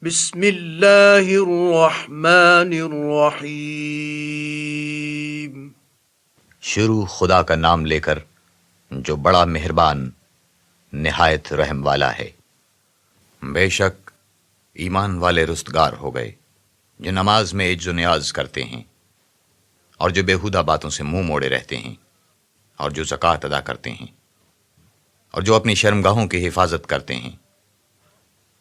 بسم اللہ الرحمن الرحیم۔ شروع خدا کا نام لے کر جو بڑا مہربان نہایت رحم والا ہے۔ بے شک ایمان والے رستگار ہو گئے جو نماز میں عجز و نیاز کرتے ہیں اور جو بیہودہ باتوں سے منہ موڑے رہتے ہیں اور جو زکوٰۃ ادا کرتے ہیں اور جو اپنی شرمگاہوں کی حفاظت کرتے ہیں،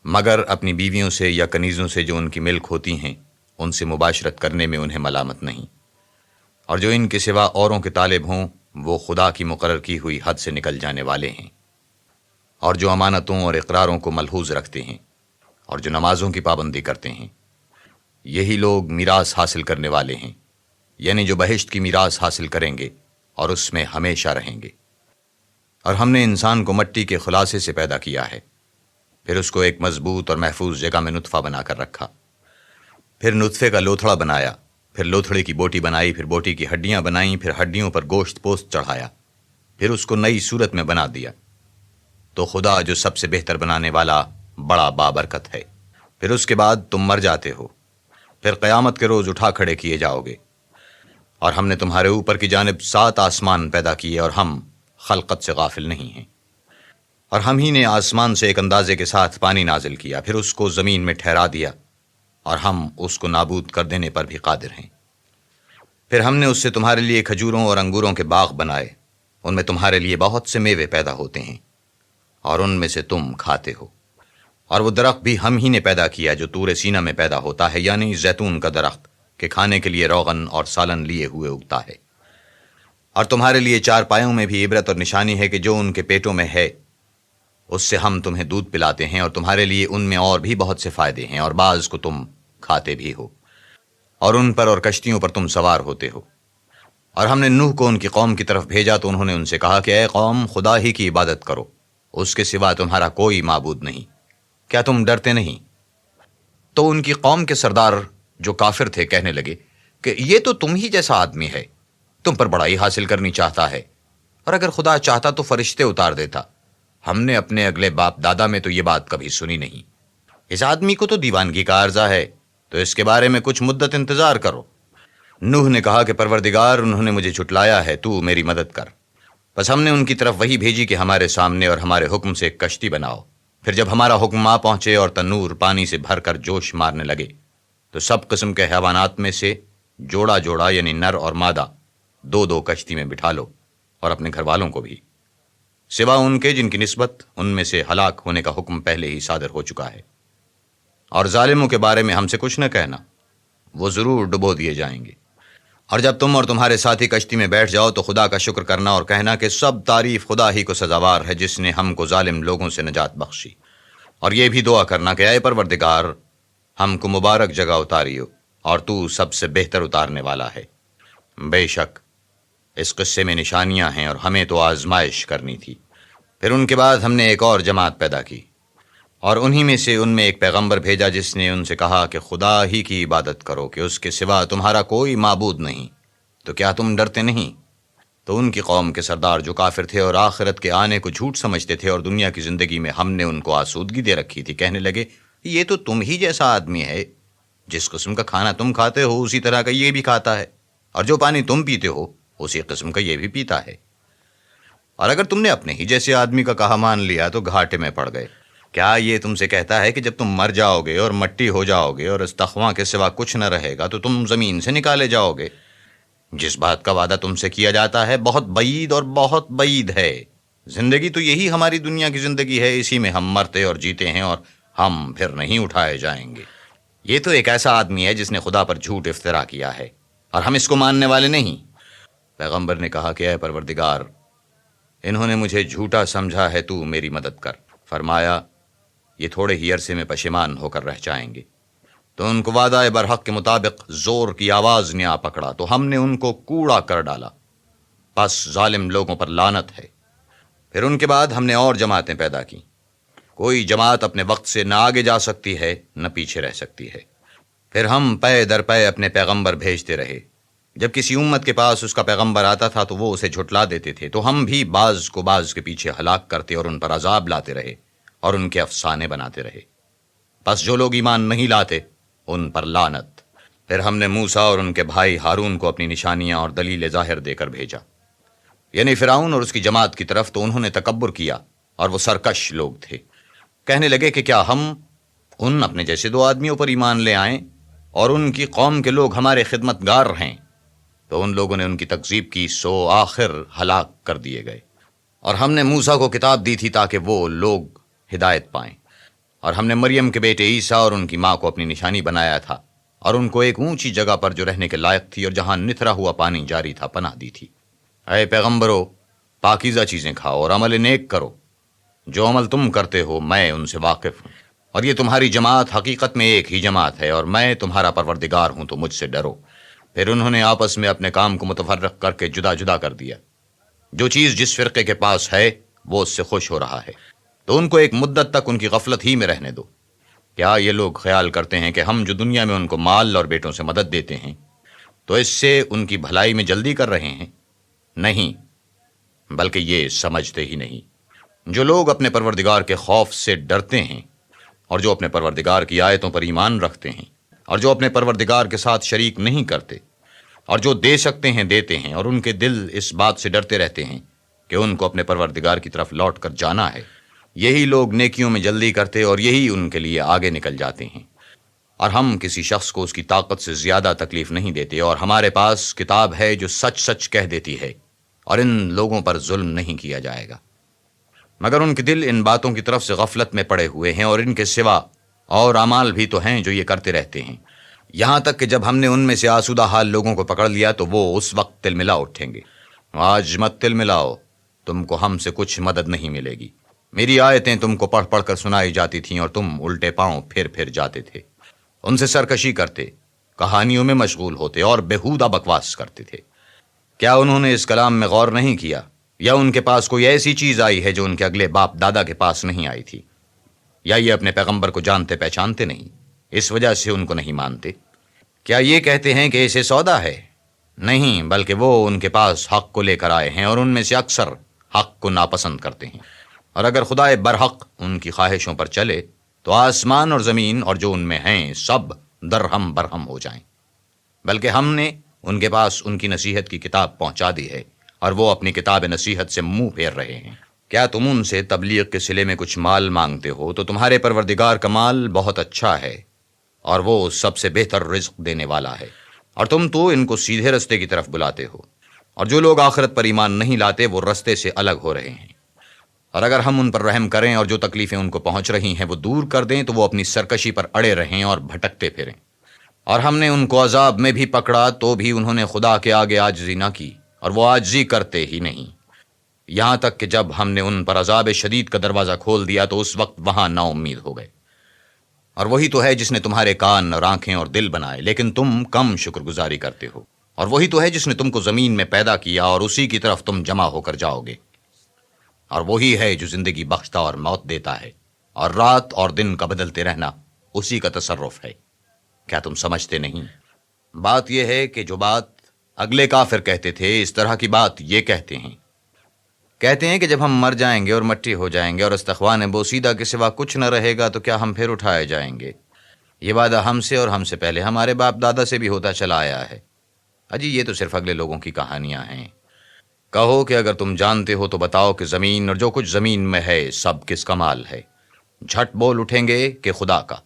مگر اپنی بیویوں سے یا کنیزوں سے جو ان کی ملک ہوتی ہیں ان سے مباشرت کرنے میں انہیں ملامت نہیں، اور جو ان کے سوا اوروں کے طالب ہوں وہ خدا کی مقرر کی ہوئی حد سے نکل جانے والے ہیں، اور جو امانتوں اور اقراروں کو ملحوظ رکھتے ہیں اور جو نمازوں کی پابندی کرتے ہیں، یہی لوگ میراث حاصل کرنے والے ہیں، یعنی جو بہشت کی میراث حاصل کریں گے اور اس میں ہمیشہ رہیں گے۔ اور ہم نے انسان کو مٹی کے خلاصے سے پیدا کیا ہے، پھر اس کو ایک مضبوط اور محفوظ جگہ میں نطفہ بنا کر رکھا، پھر نطفے کا لوتھڑا بنایا، پھر لوتھڑے کی بوٹی بنائی، پھر بوٹی کی ہڈیاں بنائیں، پھر ہڈیوں پر گوشت پوست چڑھایا، پھر اس کو نئی صورت میں بنا دیا۔ تو خدا جو سب سے بہتر بنانے والا بڑا بابرکت ہے۔ پھر اس کے بعد تم مر جاتے ہو، پھر قیامت کے روز اٹھا کھڑے کیے جاؤ گے، اور ہم نے تمہارے اوپر کی جانب 7 آسمان پیدا کیے اور ہم خلقت سے غافل نہیں ہیں۔ اور ہم ہی نے آسمان سے ایک اندازے کے ساتھ پانی نازل کیا، پھر اس کو زمین میں ٹھہرا دیا، اور ہم اس کو نابود کر دینے پر بھی قادر ہیں۔ پھر ہم نے اس سے تمہارے لیے کھجوروں اور انگوروں کے باغ بنائے، ان میں تمہارے لیے بہت سے میوے پیدا ہوتے ہیں اور ان میں سے تم کھاتے ہو۔ اور وہ درخت بھی ہم ہی نے پیدا کیا جو طور سینا میں پیدا ہوتا ہے، یعنی زیتون کا درخت کہ کھانے کے لیے روغن اور سالن لیے ہوئے اگتا ہے۔ اور تمہارے لیے 4 پایوں میں بھی عبرت اور نشانی ہے کہ جو ان کے پیٹوں میں ہے اس سے ہم تمہیں دودھ پلاتے ہیں، اور تمہارے لیے ان میں اور بھی بہت سے فائدے ہیں، اور بعض کو تم کھاتے بھی ہو، اور ان پر اور کشتیوں پر تم سوار ہوتے ہو۔ اور ہم نے نوح کو ان کی قوم کی طرف بھیجا تو انہوں نے ان سے کہا کہ اے قوم، خدا ہی کی عبادت کرو، اس کے سوا تمہارا کوئی معبود نہیں، کیا تم ڈرتے نہیں؟ تو ان کی قوم کے سردار جو کافر تھے کہنے لگے کہ یہ تو تم ہی جیسا آدمی ہے، تم پر بڑائی حاصل کرنی چاہتا ہے، اور اگر خدا چاہتا تو فرشتے اتار دیتا، ہم نے اپنے اگلے باپ دادا میں تو یہ بات کبھی سنی نہیں۔ اس آدمی کو تو دیوانگی کا عارضہ ہے، تو اس کے بارے میں کچھ مدت انتظار کرو۔ نوح نے کہا کہ پروردگار، انہوں نے مجھے جھٹلایا ہے، تو میری مدد کر۔ بس ہم نے ان کی طرف وہی بھیجی کہ ہمارے سامنے اور ہمارے حکم سے ایک کشتی بناؤ۔ پھر جب ہمارا حکم آ پہنچے اور تنور پانی سے بھر کر جوش مارنے لگے تو سب قسم کے حیوانات میں سے جوڑا جوڑا یعنی نر اور مادہ 2 کشتی میں بٹھا لو، اور اپنے گھر والوں کو بھی، سوا ان کے جن کی نسبت ان میں سے ہلاک ہونے کا حکم پہلے ہی صادر ہو چکا ہے۔ اور ظالموں کے بارے میں ہم سے کچھ نہ کہنا، وہ ضرور ڈبو دیے جائیں گے۔ اور جب تم اور تمہارے ساتھی کشتی میں بیٹھ جاؤ تو خدا کا شکر کرنا اور کہنا کہ سب تعریف خدا ہی کو سزاوار ہے جس نے ہم کو ظالم لوگوں سے نجات بخشی، اور یہ بھی دعا کرنا کہ اے پروردگار، ہم کو مبارک جگہ اتاریو، اور تو سب سے بہتر اتارنے والا ہے۔ بے شک اس قصے میں نشانیاں ہیں اور ہمیں تو آزمائش کرنی تھی۔ پھر ان کے بعد ہم نے ایک اور جماعت پیدا کی، اور انہی میں سے ان میں ایک پیغمبر بھیجا جس نے ان سے کہا کہ خدا ہی کی عبادت کرو کہ اس کے سوا تمہارا کوئی معبود نہیں، تو کیا تم ڈرتے نہیں؟ تو ان کی قوم کے سردار جو کافر تھے اور آخرت کے آنے کو جھوٹ سمجھتے تھے اور دنیا کی زندگی میں ہم نے ان کو آسودگی دے رکھی تھی، کہنے لگے یہ تو تم ہی جیسا آدمی ہے، جس قسم کا کھانا تم کھاتے ہو اسی طرح کا یہ بھی کھاتا ہے، اور جو پانی تم پیتے ہو اسی قسم کا یہ بھی پیتا ہے۔ اور اگر تم نے اپنے ہی جیسے آدمی کا کہا مان لیا تو گھاٹے میں پڑ گئے۔ کیا یہ تم سے کہتا ہے کہ جب تم مر جاؤ گے اور مٹی ہو جاؤ گے اور استخواں کے سوا کچھ نہ رہے گا تو تم زمین سے نکالے جاؤ گے؟ جس بات کا وعدہ تم سے کیا جاتا ہے بہت بعید اور بہت بعید ہے۔ زندگی تو یہی ہماری دنیا کی زندگی ہے، اسی میں ہم مرتے اور جیتے ہیں، اور ہم پھر نہیں اٹھائے جائیں گے۔ یہ تو ایک ایسا آدمی ہے جس نے خدا پر جھوٹ افطرا کیا ہے، اور ہم اس کو ماننے والے نہیں۔ پیغمبر نے کہا کہ اے پروردگار، انہوں نے مجھے جھوٹا سمجھا ہے، تو میری مدد کر۔ فرمایا یہ تھوڑے ہی عرصے میں پشیمان ہو کر رہ جائیں گے۔ تو ان کو وعدہ برحق کے مطابق زور کی آواز نے آ پکڑا تو ہم نے ان کو کوڑا کر ڈالا، پس ظالم لوگوں پر لعنت ہے۔ پھر ان کے بعد ہم نے اور جماعتیں پیدا کی۔ کوئی جماعت اپنے وقت سے نہ آگے جا سکتی ہے نہ پیچھے رہ سکتی ہے۔ پھر ہم پے در پے اپنے پیغمبر بھیجتے رہے۔ جب کسی امت کے پاس اس کا پیغمبر آتا تھا تو وہ اسے جھٹلا دیتے تھے، تو ہم بھی بعض کو بعض کے پیچھے ہلاک کرتے اور ان پر عذاب لاتے رہے اور ان کے افسانے بناتے رہے۔ پس جو لوگ ایمان نہیں لاتے ان پر لعنت۔ پھر ہم نے موسیٰ اور ان کے بھائی ہارون کو اپنی نشانیاں اور دلیل ظاہر دے کر بھیجا، یعنی فرعون اور اس کی جماعت کی طرف، تو انہوں نے تکبر کیا اور وہ سرکش لوگ تھے۔ کہنے لگے کہ کیا ہم ان اپنے جیسے دو آدمیوں پر ایمان لے آئیں اور ان کی قوم کے لوگ ہمارے خدمتگار ہیں؟ تو ان لوگوں نے ان کی تکذیب کی، سو آخر ہلاک کر دیے گئے۔ اور ہم نے موسیٰ کو کتاب دی تھی تاکہ وہ لوگ ہدایت پائیں، اور ہم نے مریم کے بیٹے عیسیٰ اور ان کی ماں کو اپنی نشانی بنایا تھا، اور ان کو ایک اونچی جگہ پر جو رہنے کے لائق تھی اور جہاں نتھرا ہوا پانی جاری تھا پناہ دی تھی۔ اے پیغمبرو، پاکیزہ چیزیں کھاؤ اور عمل نیک کرو، جو عمل تم کرتے ہو میں ان سے واقف ہوں، اور یہ تمہاری جماعت حقیقت میں ایک ہی جماعت ہے، اور میں تمہارا پروردگار ہوں، تو مجھ سے ڈرو۔ پھر انہوں نے آپس میں اپنے کام کو متفرق کر کے جدا جدا کر دیا۔ جو چیز جس فرقے کے پاس ہے وہ اس سے خوش ہو رہا ہے، تو ان کو ایک مدت تک ان کی غفلت ہی میں رہنے دو۔ کیا یہ لوگ خیال کرتے ہیں کہ ہم جو دنیا میں ان کو مال اور بیٹوں سے مدد دیتے ہیں تو اس سے ان کی بھلائی میں جلدی کر رہے ہیں؟ نہیں، بلکہ یہ سمجھتے ہی نہیں۔ جو لوگ اپنے پروردگار کے خوف سے ڈرتے ہیں اور جو اپنے پروردگار کی آیتوں پر ایمان رکھتے ہیں اور جو اپنے پروردگار کے ساتھ شریک نہیں کرتے اور جو دے سکتے ہیں دیتے ہیں، اور ان کے دل اس بات سے ڈرتے رہتے ہیں کہ ان کو اپنے پروردگار کی طرف لوٹ کر جانا ہے، یہی لوگ نیکیوں میں جلدی کرتے اور یہی ان کے لیے آگے نکل جاتے ہیں۔ اور ہم کسی شخص کو اس کی طاقت سے زیادہ تکلیف نہیں دیتے، اور ہمارے پاس کتاب ہے جو سچ سچ کہہ دیتی ہے، اور ان لوگوں پر ظلم نہیں کیا جائے گا۔ مگر ان کے دل ان باتوں کی طرف سے غفلت میں پڑے ہوئے ہیں، اور ان کے سوا اور اعمال بھی تو ہیں جو یہ کرتے رہتے ہیں، یہاں تک کہ جب ہم نے ان میں سے آسودہ حال لوگوں کو پکڑ لیا تو وہ اس وقت تلملا اٹھیں گے۔ آج مت تلملاؤ، تم کو ہم سے کچھ مدد نہیں ملے گی۔ میری آیتیں تم کو پڑھ پڑھ کر سنائی جاتی تھیں اور تم الٹے پاؤں پھر پھر جاتے تھے، ان سے سرکشی کرتے، کہانیوں میں مشغول ہوتے اور بےہودہ بکواس کرتے تھے۔ کیا انہوں نے اس کلام میں غور نہیں کیا، یا ان کے پاس کوئی ایسی چیز آئی ہے جو ان کے اگلے باپ دادا کے پاس نہیں آئی تھی؟ یا یہ اپنے پیغمبر کو جانتے پہچانتے نہیں، اس وجہ سے ان کو نہیں مانتے؟ کیا یہ کہتے ہیں کہ اسے سودا ہے؟ نہیں، بلکہ وہ ان کے پاس حق کو لے کر آئے ہیں، اور ان میں سے اکثر حق کو ناپسند کرتے ہیں۔ اور اگر خدائے برحق ان کی خواہشوں پر چلے تو آسمان اور زمین اور جو ان میں ہیں سب درہم برہم ہو جائیں۔ بلکہ ہم نے ان کے پاس ان کی نصیحت کی کتاب پہنچا دی ہے، اور وہ اپنی کتاب نصیحت سے منہ پھیر رہے ہیں۔ کیا تم ان سے تبلیغ کے صلے میں کچھ مال مانگتے ہو تو تمہارے پروردگار کا مال بہت اچھا ہے، اور وہ سب سے بہتر رزق دینے والا ہے، اور تم تو ان کو سیدھے رستے کی طرف بلاتے ہو، اور جو لوگ آخرت پر ایمان نہیں لاتے وہ رستے سے الگ ہو رہے ہیں۔ اور اگر ہم ان پر رحم کریں اور جو تکلیفیں ان کو پہنچ رہی ہیں وہ دور کر دیں تو وہ اپنی سرکشی پر اڑے رہیں اور بھٹکتے پھریں۔ اور ہم نے ان کو عذاب میں بھی پکڑا تو بھی انہوں نے خدا کے آگے عاجزی نہ کی، اور وہ عاجزی کرتے ہی نہیں، یہاں تک کہ جب ہم نے ان پر عذاب شدید کا دروازہ کھول دیا تو اس وقت وہاں نا امید ہو گئے۔ اور وہی تو ہے جس نے تمہارے کان اور آنکھیں اور دل بنائے، لیکن تم کم شکر گزاری کرتے ہو۔ اور وہی تو ہے جس نے تم کو زمین میں پیدا کیا اور اسی کی طرف تم جمع ہو کر جاؤ گے۔ اور وہی ہے جو زندگی بخشتا اور موت دیتا ہے، اور رات اور دن کا بدلتے رہنا اسی کا تصرف ہے۔ کیا تم سمجھتے نہیں؟ بات یہ ہے کہ جو بات اگلے کافر کہتے تھے اس طرح کی بات یہ کہتے ہیں کہ جب ہم مر جائیں گے اور مٹی ہو جائیں گے اور استخوان بوسیدہ کے سوا کچھ نہ رہے گا تو کیا ہم پھر اٹھائے جائیں گے؟ یہ وعدہ ہم سے اور ہم سے پہلے ہمارے باپ دادا سے بھی ہوتا چلا آیا ہے۔ اجی یہ تو صرف اگلے لوگوں کی کہانیاں ہیں۔ کہو کہ اگر تم جانتے ہو تو بتاؤ کہ زمین اور جو کچھ زمین میں ہے سب کس کا مال ہے؟ جھٹ بول اٹھیں گے کہ خدا کا۔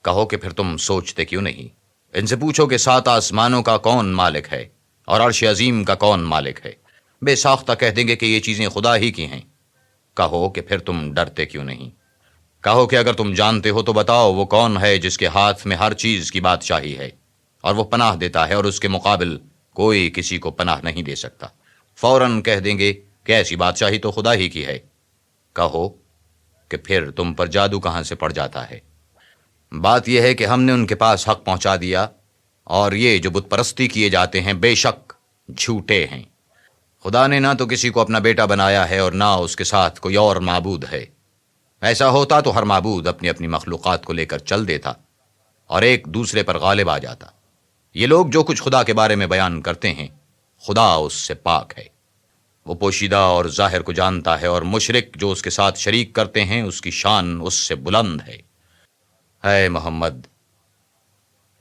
کہو کہ پھر تم سوچتے کیوں نہیں؟ ان سے پوچھو کہ 7 آسمانوں کا کون مالک ہے اور عرش عظیم کا کون مالک ہے؟ بے ساختہ کہہ دیں گے کہ یہ چیزیں خدا ہی کی ہیں۔ کہو کہ پھر تم ڈرتے کیوں نہیں؟ کہو کہ اگر تم جانتے ہو تو بتاؤ وہ کون ہے جس کے ہاتھ میں ہر چیز کی بادشاہی ہے، اور وہ پناہ دیتا ہے اور اس کے مقابل کوئی کسی کو پناہ نہیں دے سکتا۔ فوراً کہہ دیں گے کہ ایسی بادشاہی تو خدا ہی کی ہے۔ کہو کہ پھر تم پر جادو کہاں سے پڑ جاتا ہے؟ بات یہ ہے کہ ہم نے ان کے پاس حق پہنچا دیا، اور یہ جو بت پرستی کیے جاتے ہیں بے شک جھوٹے ہیں۔ خدا نے نہ تو کسی کو اپنا بیٹا بنایا ہے اور نہ اس کے ساتھ کوئی اور معبود ہے۔ ایسا ہوتا تو ہر معبود اپنی اپنی مخلوقات کو لے کر چل دیتا اور ایک دوسرے پر غالب آ جاتا۔ یہ لوگ جو کچھ خدا کے بارے میں بیان کرتے ہیں خدا اس سے پاک ہے، وہ پوشیدہ اور ظاہر کو جانتا ہے، اور مشرک جو اس کے ساتھ شریک کرتے ہیں اس کی شان اس سے بلند ہے۔ اے محمد،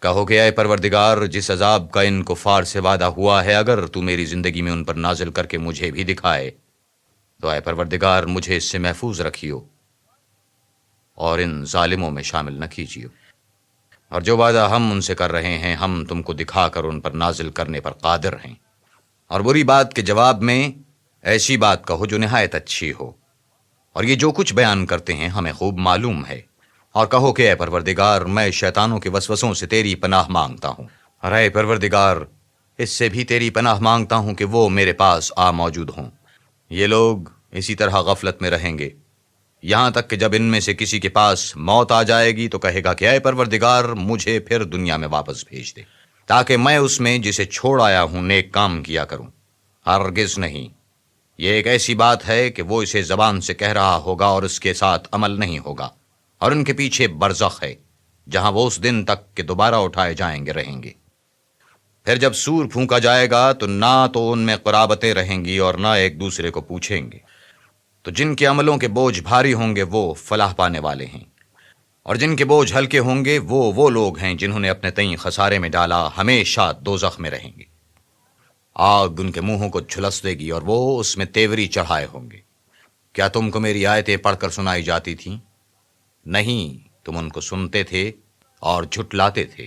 کہو کہ اے پروردگار، جس عذاب کا ان کفار سے وعدہ ہوا ہے اگر تو میری زندگی میں ان پر نازل کر کے مجھے بھی دکھائے تو اے پروردگار مجھے اس سے محفوظ رکھیو اور ان ظالموں میں شامل نہ کیجیو، اور جو وعدہ ہم ان سے کر رہے ہیں ہم تم کو دکھا کر ان پر نازل کرنے پر قادر ہیں، اور بری بات کے جواب میں ایسی بات کہو جو نہایت اچھی ہو، اور یہ جو کچھ بیان کرتے ہیں ہمیں خوب معلوم ہے، اور کہو کہ اے پروردگار میں شیطانوں کے وسوسوں سے تیری پناہ مانگتا ہوں، اور اے پروردگار اس سے بھی تیری پناہ مانگتا ہوں کہ وہ میرے پاس آ موجود ہوں۔ یہ لوگ اسی طرح غفلت میں رہیں گے یہاں تک کہ جب ان میں سے کسی کے پاس موت آ جائے گی تو کہے گا کہ اے پروردگار مجھے پھر دنیا میں واپس بھیج دے تاکہ میں اس میں جسے چھوڑ آیا ہوں نیک کام کیا کروں۔ ہرگز نہیں، یہ ایک ایسی بات ہے کہ وہ اسے زبان سے کہہ رہا ہوگا اور اس کے ساتھ عمل نہیں ہوگا، اور ان کے پیچھے برزخ ہے جہاں وہ اس دن تک کہ دوبارہ اٹھائے جائیں گے رہیں گے۔ پھر جب سور پھونکا جائے گا تو نہ تو ان میں قرابتیں رہیں گی اور نہ ایک دوسرے کو پوچھیں گے، تو جن کے عملوں کے بوجھ بھاری ہوں گے وہ فلاح پانے والے ہیں، اور جن کے بوجھ ہلکے ہوں گے وہ لوگ ہیں جنہوں نے اپنے تئیں خسارے میں ڈالا، ہمیشہ دوزخ میں رہیں گے۔ آگ ان کے منہوں کو جھلس دے گی اور وہ اس میں تیوری چڑھائے ہوں گے۔ کیا تم کو میری آیتیں پڑھ کر سنائی جاتی تھیں؟ نہیں، تم ان کو سنتے تھے اور جھٹلاتے تھے۔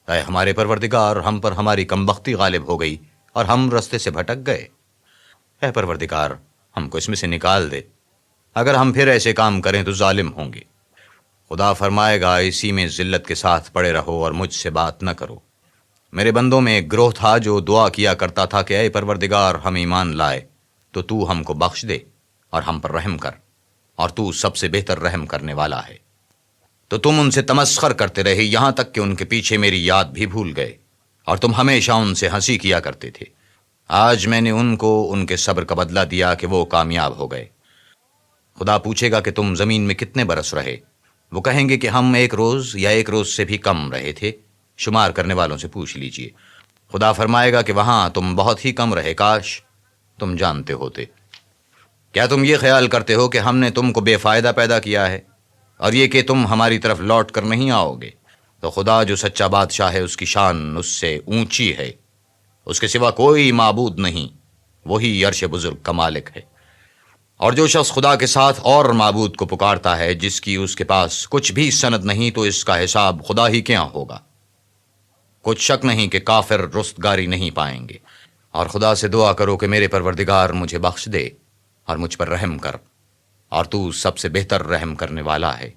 اے ہمارے پروردگار، ہم پر ہماری کمبختی غالب ہو گئی اور ہم رستے سے بھٹک گئے۔ اے پروردگار ہم کو اس میں سے نکال دے، اگر ہم پھر ایسے کام کریں تو ظالم ہوں گے۔ خدا فرمائے گا اسی میں ذلت کے ساتھ پڑے رہو اور مجھ سے بات نہ کرو۔ میرے بندوں میں ایک گروہ تھا جو دعا کیا کرتا تھا کہ اے پروردگار ہم ایمان لائے تو ہم کو بخش دے اور ہم پر رحم کر، اور تو سب سے بہتر رحم کرنے والا ہے۔ تو تم ان سے تمسخر کرتے رہے یہاں تک کہ ان کے پیچھے میری یاد بھی بھول گئے، اور تم ہمیشہ ان سے ہنسی کیا کرتے تھے۔ آج میں نے ان کو ان کے صبر کا بدلہ دیا کہ وہ کامیاب ہو گئے۔ خدا پوچھے گا کہ تم زمین میں کتنے برس رہے؟ وہ کہیں گے کہ ہم 1 روز یا 1 روز سے بھی کم رہے تھے، شمار کرنے والوں سے پوچھ لیجئے۔ خدا فرمائے گا کہ وہاں تم بہت ہی کم رہے، کاش تم جانتے ہوتے۔ کیا تم یہ خیال کرتے ہو کہ ہم نے تم کو بے فائدہ پیدا کیا ہے، اور یہ کہ تم ہماری طرف لوٹ کر نہیں آؤ گے؟ تو خدا جو سچا بادشاہ ہے اس کی شان اس سے اونچی ہے، اس کے سوا کوئی معبود نہیں، وہی عرش بزرگ کا مالک ہے۔ اور جو شخص خدا کے ساتھ اور معبود کو پکارتا ہے جس کی اس کے پاس کچھ بھی سند نہیں، تو اس کا حساب خدا ہی کے ہاں ہوگا۔ کچھ شک نہیں کہ کافر رستگاری نہیں پائیں گے۔ اور خدا سے دعا کرو کہ میرے پروردگار مجھے بخش دے اور مجھ پر رحم کر، اور تو سب سے بہتر رحم کرنے والا ہے۔